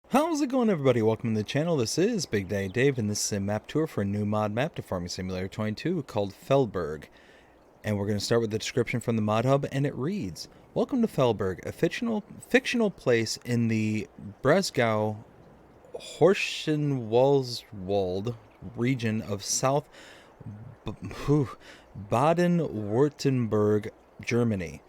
How's it going, everybody? Welcome to the channel. This is Big Daddy Dave, and this is a map tour for a new mod map to Farming Simulator 22 called Feldberg. And we're going to start with the description from the mod hub, and it reads: Welcome to Feldberg, a fictional place in the Breisgau Horschenwaldswald region of South Baden-Württemberg, Germany.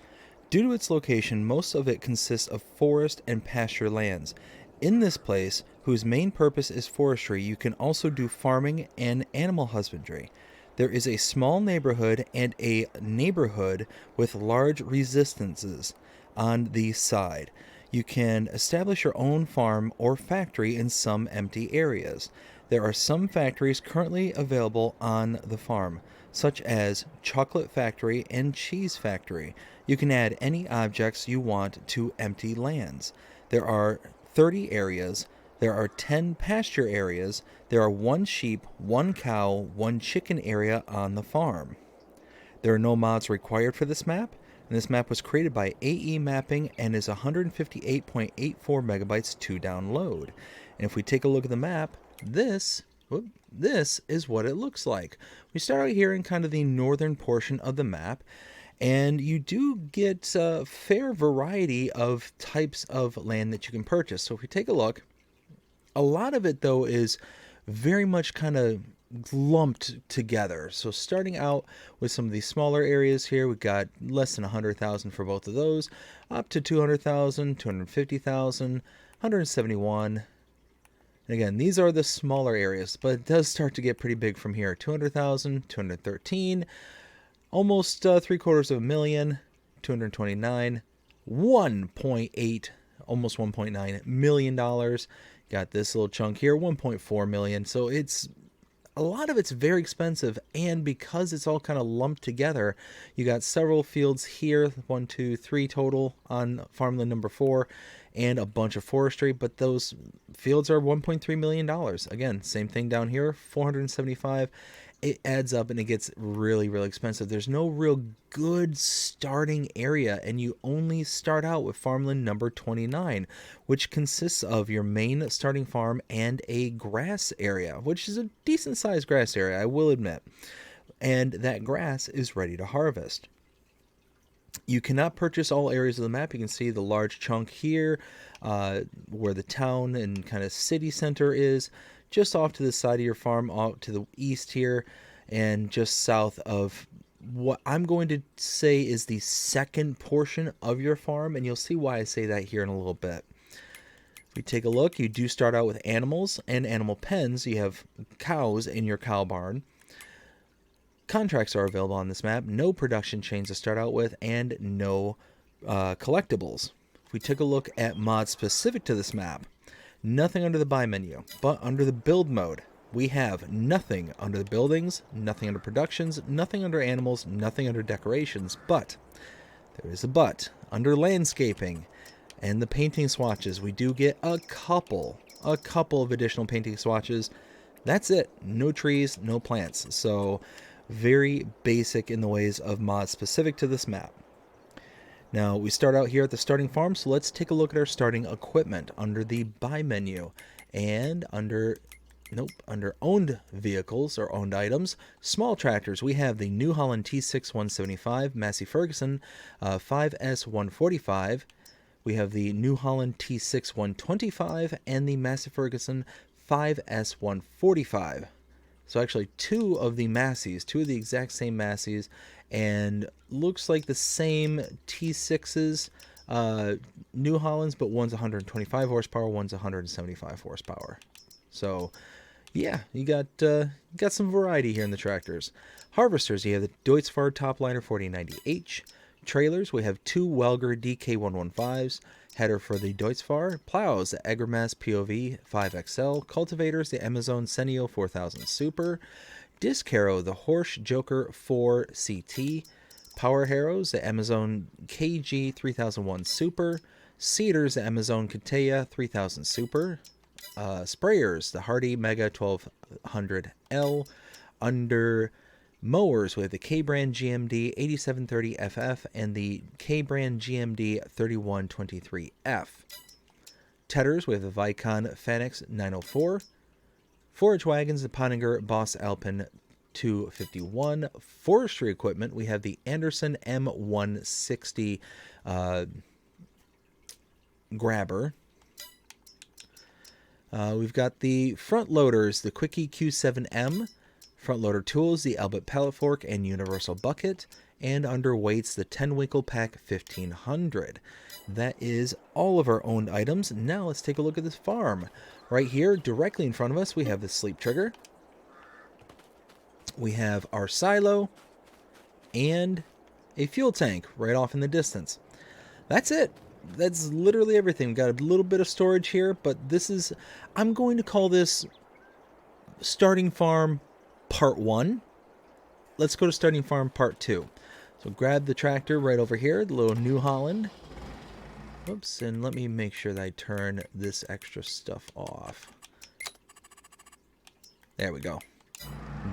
Due to its location, most of it consists of forest and pasture lands. In this place, whose main purpose is forestry, you can also do farming and animal husbandry. There is a small neighborhood and a neighborhood with large residences on the side. You can establish your own farm or factory in some empty areas. There are some factories currently available on the farm, such as chocolate factory and cheese factory. You can add any objects you want to empty lands. There are 30 areas. There are 10 pasture areas. There are 1 sheep, 1 cow, 1 chicken area on the farm. There are no mods required for this map, and this map was created by AE Mapping and is 158.84 megabytes to download. And if we take a look at the map, this is what it looks like. We start out here in kind of the northern portion of the map, and you do get a fair variety of types of land that you can purchase. So if we take a look, a lot of it though is very much kind of lumped together. So starting out with some of these smaller areas here, we've got less than 100,000 for both of those, up to 200,000, 250,000, 171. And again, these are the smaller areas, but it does start to get pretty big from here. 200,000, 213, almost 750,000, 229, 1.8, almost $1.9 million. Got this little chunk here, 1.4 million. So it's a lot of it's very expensive, and because it's all kind of lumped together, you got several fields here, 1, 2, 3 total on Farmland number 4, and a bunch of forestry, but those fields are $1.3 million. Again, same thing down here, 475. It adds up and it gets really, really expensive. There's no real good starting area, and you only start out with Farmland number 29, which consists of your main starting farm and a grass area, which is a decent sized grass area, I will admit. And that grass is ready to harvest. You cannot purchase all areas of the map. You can see the large chunk here where the town and kind of city center is, just off to the side of your farm, off to the east here, and just south of what I'm going to say is the second portion of your farm, and you'll see why I say that here in a little bit. If we take a look, you do start out with animals and animal pens. You have cows in your cow barn. Contracts are available on this map, no production chains to start out with, and no collectibles. If we take a look at mods specific to this map, nothing under the buy menu, but under the build mode, we have nothing under the buildings, nothing under productions, nothing under animals, nothing under decorations, but there is a but. Under landscaping and the painting swatches, we do get a couple of additional painting swatches. That's it. No trees, no plants. So very basic in the ways of mods specific to this map. Now, we start out here at the starting farm, so let's take a look at our starting equipment under the buy menu. And under owned vehicles or owned items, small tractors, we have the New Holland T6 175, Massey Ferguson 5S 145. We have the New Holland T6 125 and the Massey Ferguson 5S 145. So actually two of the exact same Masseys, and looks like the same T6s, New Hollands, but one's 125 horsepower, one's 175 horsepower. So yeah, you got some variety here in the tractors. Harvesters, you have the Deutz-Fahr Topliner 4090H. Trailers, we have 2 Welger DK115s. Header for the Deutz-Fahr. Plows, the Agramass POV 5XL. Cultivators, the Amazon Senio 4000 Super. Disc Harrow, the Horsch Joker 4 CT. Power Harrows, the Amazon KG 3001 Super. Seeders, the Amazon Kateya 3000 Super. Sprayers, the Hardy Mega 1200L. Under mowers, we have the K-Brand GMD 8730FF and the K-Brand GMD 3123F. Tedders, we have the Vicon Fenix 904. Forage wagons, the Pottinger Boss Alpin 251. Forestry equipment, we have the Anderson M160 grabber. We've got the front loaders, the Quickie Q7M. Front loader tools, the Albert Pellet Fork and Universal Bucket. And underweights, the 10 Winkle Pack 1500. That is all of our owned items. Now let's take a look at this farm. Right here, directly in front of us, we have the sleep trigger. We have our silo and a fuel tank right off in the distance. That's it. That's literally everything. We've got a little bit of storage here, but this is, I'm going to call this starting farm part 1. Let's go to starting farm part 2. So grab the tractor right over here, the little New Holland. Whoops, and let me make sure that I turn this extra stuff off. There we go.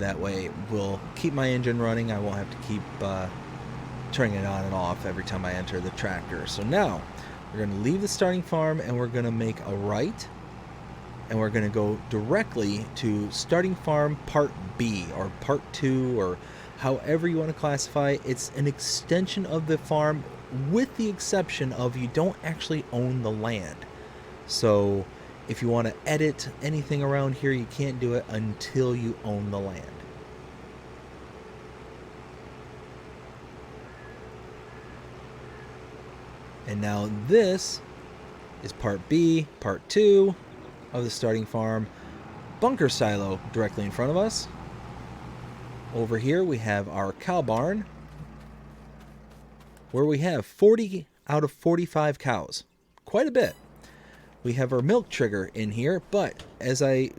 That way we'll keep my engine running. I won't have to keep turning it on and off every time I enter the tractor. So now we're going to leave the starting farm and we're going to make a right. And we're going to go directly to starting farm part B or part 2 or however you want to classify. It's an extension of the farm with the exception of you don't actually own the land. So if you want to edit anything around here, you can't do it until you own the land. And now this is part B, part 2 of the starting farm. Bunker silo directly in front of us. Over here we have our cow barn, where we have 40 out of 45 cows. Quite a bit. We have our milk trigger in here, but as I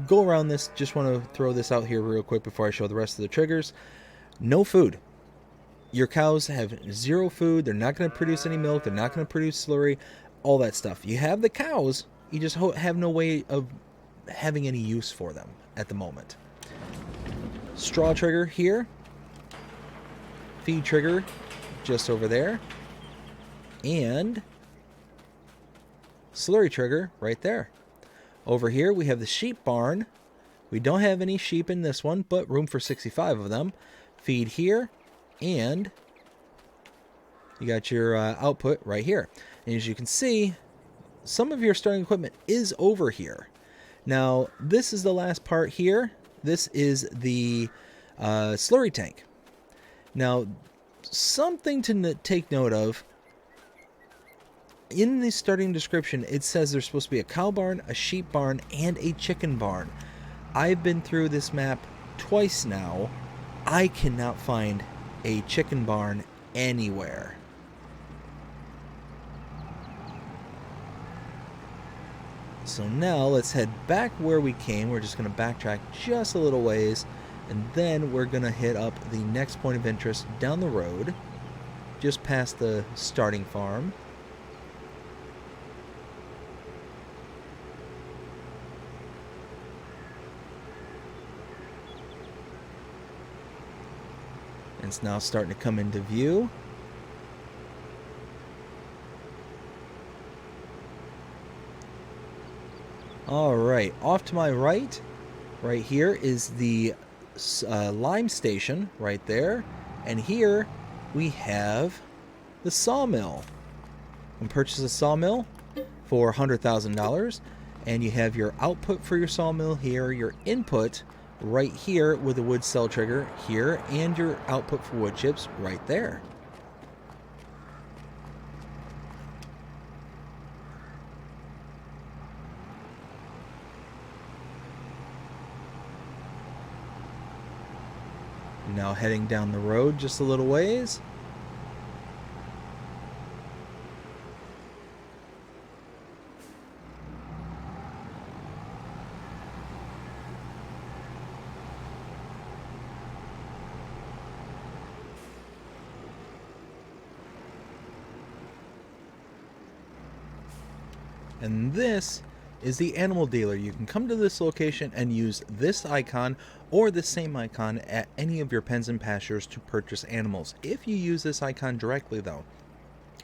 go around this, just want to throw this out here real quick before I show the rest of the triggers. No food. Your cows have zero food. They're not going to produce any milk. They're not going to produce slurry, all that stuff. You have the cows, you just have no way of having any use for them at the moment. Straw trigger here. Feed trigger just over there. And slurry trigger right there. Over here we have the sheep barn. We don't have any sheep in this one, but room for 65 of them. Feed here. And you got your output right here. And as you can see, some of your starting equipment is over here. Now, this is the last part here. This is the slurry tank. Now, something to take note of. In the starting description, it says there's supposed to be a cow barn, a sheep barn, and a chicken barn. I've been through this map twice now. I cannot find a chicken barn anywhere. So now let's head back where we came. We're just going to backtrack just a little ways, and then we're going to hit up the next point of interest down the road, just past the starting farm. And it's now starting to come into view. All right, off to my right here is the lime station right there. And here we have the sawmill. You can purchase a sawmill for $100,000. And you have your output for your sawmill here, your input right here with the wood cell trigger here, and your output for wood chips right there. Now heading down the road just a little ways. And this is the animal dealer. You can come to this location and use this icon or the same icon at any of your pens and pastures to purchase animals. If you use this icon directly though,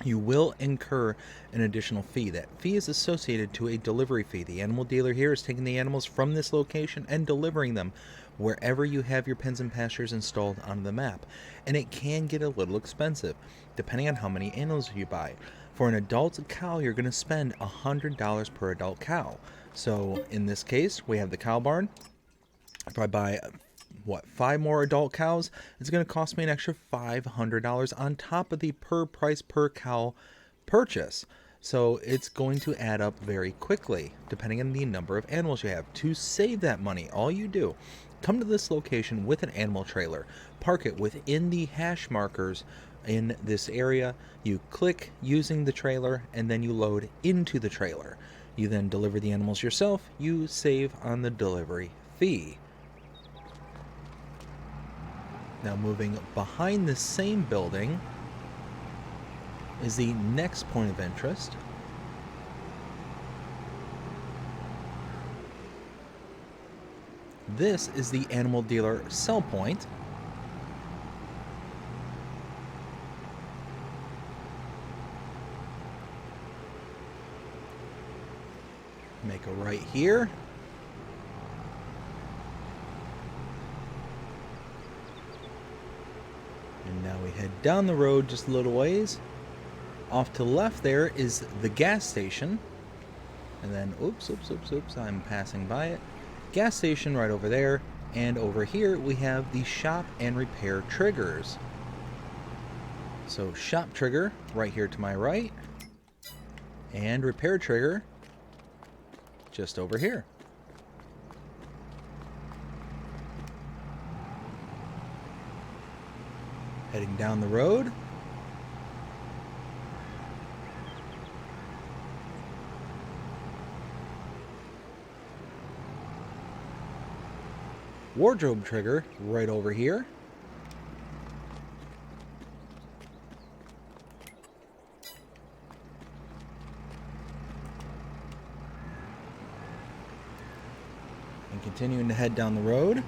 you will incur an additional fee. That fee is associated to a delivery fee. The animal dealer here is taking the animals from this location and delivering them wherever you have your pens and pastures installed on the map. And it can get a little expensive depending on how many animals you buy. For an adult cow, you're going to spend $100 per adult cow. So in this case, we have the cow barn. If I buy 5 more adult cows, it's going to cost me an extra $500 on top of the per price per cow purchase. So it's going to add up very quickly depending on the number of animals you have. To save that money, all you do, come to this location with an animal trailer, park it within the hash markers in this area. You click using the trailer, and then you load into the trailer. You then deliver the animals yourself. You save on the delivery fee. Now moving behind the same building is the next point of interest. This is the animal dealer sell point. Make a right here. And now we head down the road just a little ways. Off to the left there is the gas station. And then, oops, I'm passing by it. Gas station right over there. And over here we have the shop and repair triggers. So shop trigger right here to my right. And repair trigger just over here. Heading down the road. Wardrobe trigger right over here. And continuing to head down the road.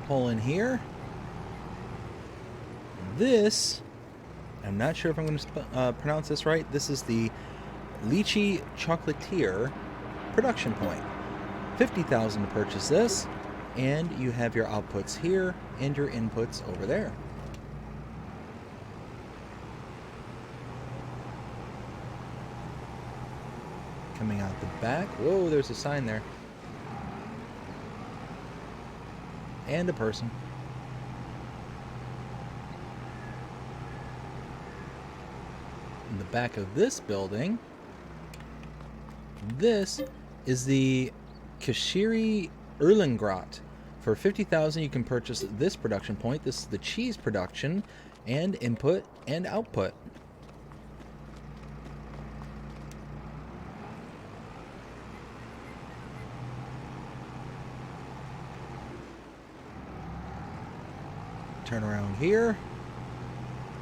Pull in here. This, I'm not sure if I'm going to pronounce this right. This is the Lychee Chocolatier production point. $50,000 to purchase this, and you have your outputs here and your inputs over there. Coming out the back. Whoa, there's a sign there. And a person. In the back of this building, this is the Kashiri Erlengrot. For $50,000, you can purchase this production point. This is the cheese production and input and output. Turn around here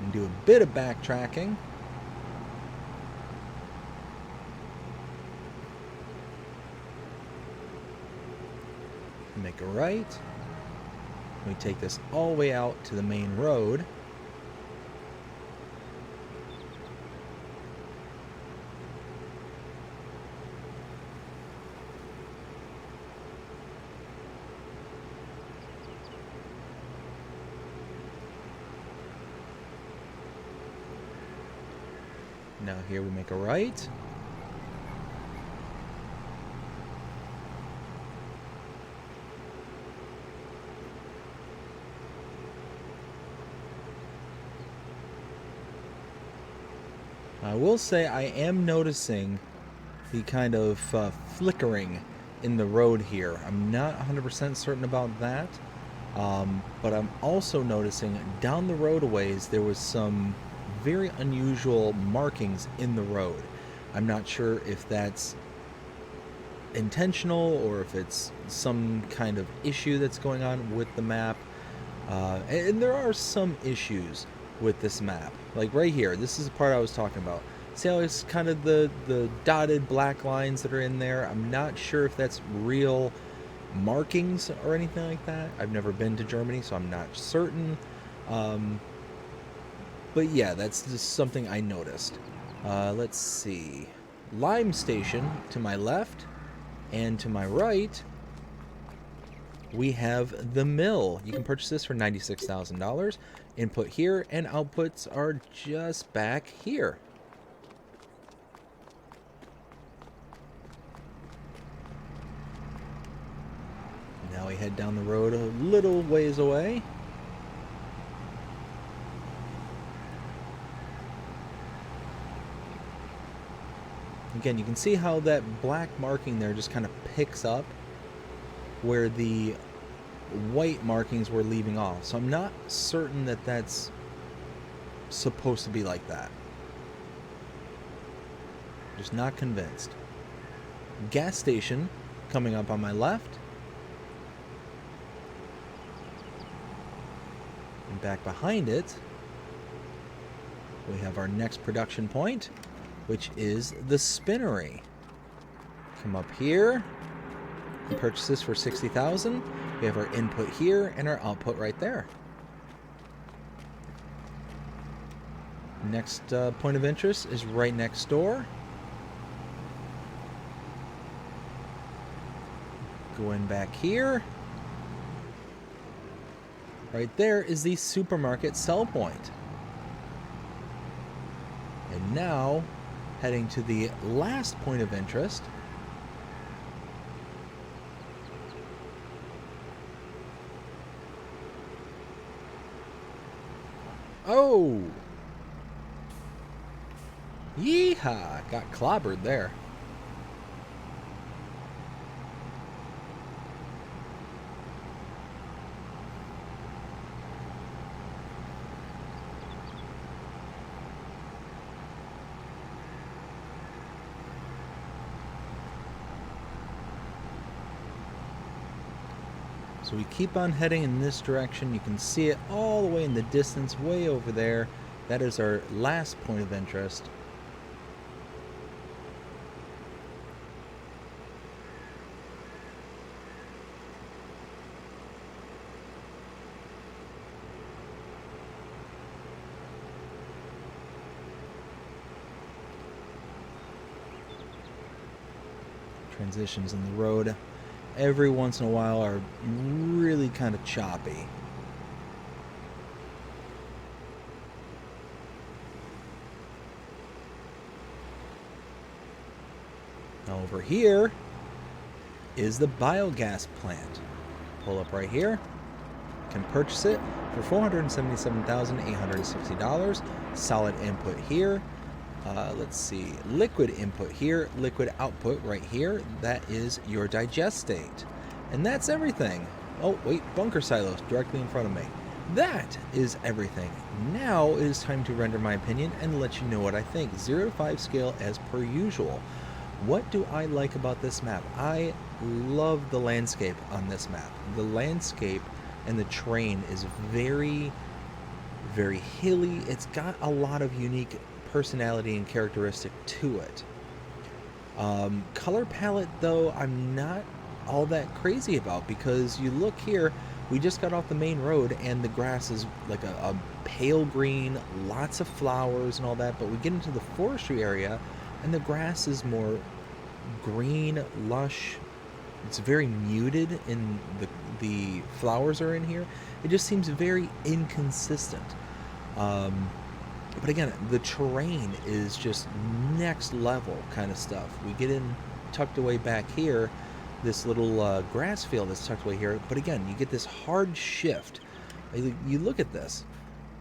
and do a bit of backtracking. Make a right. We take this all the way out to the main road. Now here we make a right. I will say I am noticing the kind of flickering in the road here. I'm not 100% certain about that, but I'm also noticing down the road a ways there was some very unusual markings in the road. I'm not sure if that's intentional or if it's some kind of issue that's going on with the map. And there are some issues with this map. Like right here, this is the part I was talking about. See how it's kind of the dotted black lines that are in there? I'm not sure if that's real markings or anything like that. I've never been to Germany, so I'm not certain. But yeah, that's just something I noticed. Let's see. Lime Station to my left, and to my right, we have the mill. You can purchase this for $96,000. Input here, and outputs are just back here. Now we head down the road a little ways away. Again, you can see how that black marking there just kind of picks up where the white markings were leaving off. So I'm not certain that that's supposed to be like that. Just not convinced. Gas station coming up on my left. And back behind it, we have our next production point, which is the spinnery. Come up here and purchase this for $60,000. We have our input here and our output right there. Next point of interest is right next door. Going back here. Right there is the supermarket sell point. And now, heading to the last point of interest. Oh! Yeehaw! Got clobbered there. So we keep on heading in this direction. You can see it all the way in the distance, way over there. That is our last point of interest. Transitions in the road every once in a while are really kind of choppy. Now over here is the biogas plant. Pull up right here. Can purchase it for $477,860. Solid input here. Let's see, liquid input here, liquid output right here. That is your digestate. And that's everything. Oh, wait, bunker silos directly in front of me. That is everything. Now it is time to render my opinion and let you know what I think. 0 to 5 scale as per usual. What do I like about this map? I love the landscape on this map. The landscape and the terrain is very, very hilly. It's got a lot of unique personality and characteristic to it. Color palette, though, I'm not all that crazy about, because you look here, we just got off the main road and the grass is like a pale green, lots of flowers and all that, but we get into the forestry area and the grass is more green, lush. It's very muted in the flowers are in here. It just seems very inconsistent. But again, the terrain is just next level kind of stuff. We get in tucked away back here, this little grass field that's tucked away here. But again, you get this hard shift. You look at this.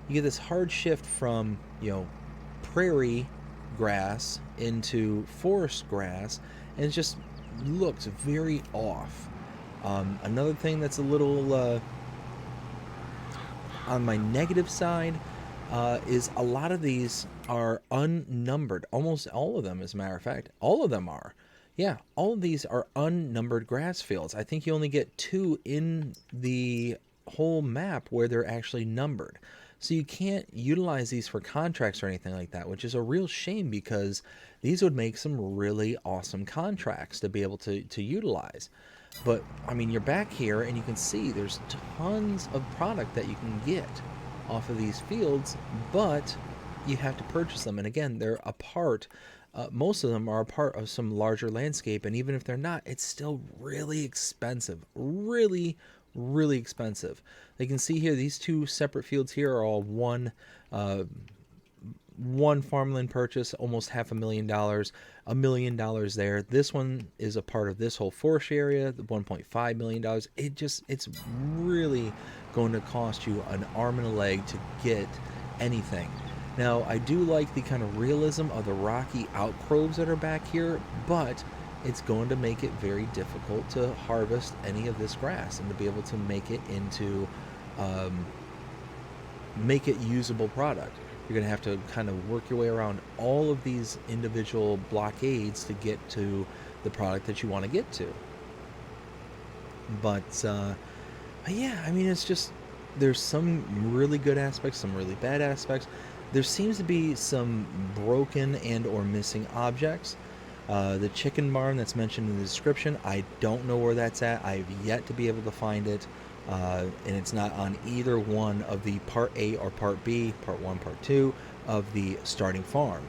You get this hard shift from, prairie grass into forest grass, and it just looks very off. Another thing that's a little on my negative side is a lot of these are unnumbered. Almost all of them, as a matter of fact. All of them are. Yeah, all of these are unnumbered grass fields. I think you only get 2 in the whole map where they're actually numbered. So you can't utilize these for contracts or anything like that, which is a real shame because these would make some really awesome contracts to be able to utilize. But I mean, you're back here and you can see there's tons of product that you can get off of these fields, but you have to purchase them. And again, they're a part, most of them are a part of some larger landscape. And even if they're not, it's still really expensive. Really, really expensive. You can see here, these two separate fields here are all one farmland purchase, almost $500,000, $1 million there. This one is a part of this whole forestry area, the $1.5 million. It's really going to cost you an arm and a leg to get anything. Now, I do like the kind of realism of the rocky outcrops that are back here, but it's going to make it very difficult to harvest any of this grass and to be able to make it into make it usable product. You're going to have to kind of work your way around all of these individual blockades to get to the product that you want to get to. But yeah, I mean, it's just, there's some really good aspects, some really bad aspects. There seems to be some broken and or missing objects. The chicken barn that's mentioned in the description, I don't know where that's at. I've yet to be able to find it. And it's not on either one of the Part A or Part B, Part 1, Part 2 of the starting farm.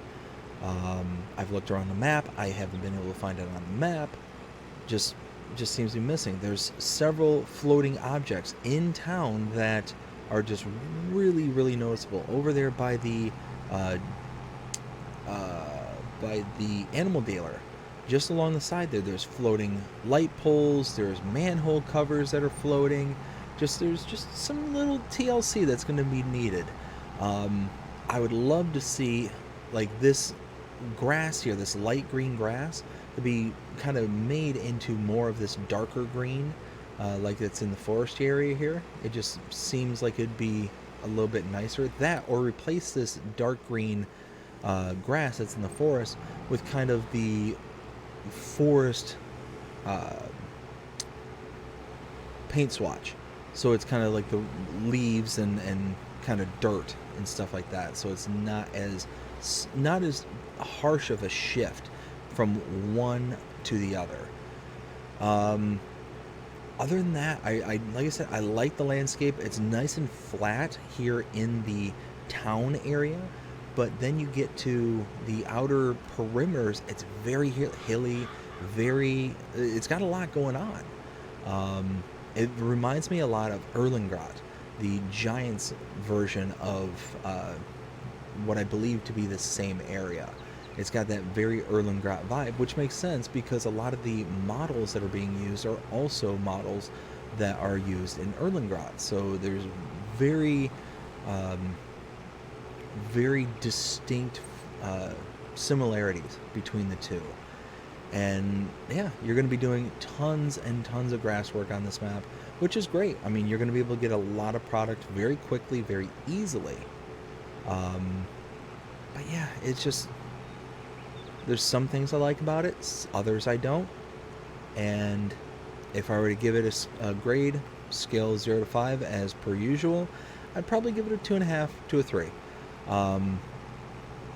I've looked around the map. I haven't been able to find it on the map. Just seems to be missing. There's several floating objects in town that are just really, really noticeable. Over there by the animal dealer, just along the side there's floating light poles, there's manhole covers that are floating. There's just some little TLC that's going to be needed. I would love to see, like, this grass here, this light green grass, to be kind of made into more of this darker green, like it's in the forest area here. It just seems like it'd be a little bit nicer. That, or replace this dark green grass that's in the forest with kind of the forest paint swatch, so it's kind of like the leaves and kind of dirt and stuff like that, so it's not as harsh of a shift from one to the other. Other than that, I like I said, I like the landscape. It's nice and flat here in the town area, but then you get to the outer perimeters, it's very hilly, it's got a lot going on. It reminds me a lot of Erlengrad, the Giants version of what I believe to be the same area. It's got that very Erlengrad vibe, which makes sense because a lot of the models that are being used are also models that are used in Erlengrad. So there's very distinct similarities between the two. And yeah, you're going to be doing tons and tons of grass work on this map, which is great. I mean, you're going to be able to get a lot of product very quickly, very easily. But yeah, it's just, there's some things I like about it, others I don't. And if I were to give it a grade, scale 0 to 5 as per usual, I'd probably give it a 2.5 to a 3.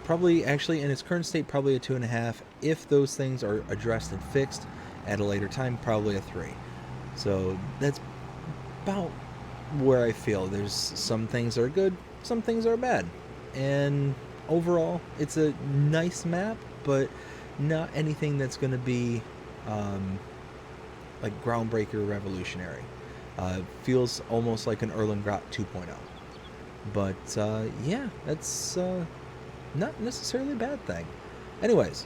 Probably, actually, in its current state, probably a 2.5. If those things are addressed and fixed at a later time, probably a 3. So that's about where I feel. There's some things that are good, some things that are bad. And overall, it's a nice map, but not anything that's going to be like groundbreaker or revolutionary. Feels almost like an Erlengrad 2.0. But yeah, that's not necessarily a bad thing. Anyways,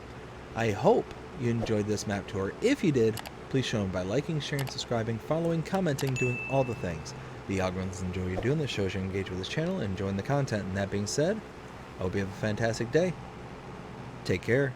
I hope you enjoyed this map tour. If you did, please show them by liking, sharing, subscribing, following, commenting, doing all the things. The algorithms enjoy you doing this, shows you engage with this channel and enjoying the content. And that being said, I hope you have a fantastic day. Take care.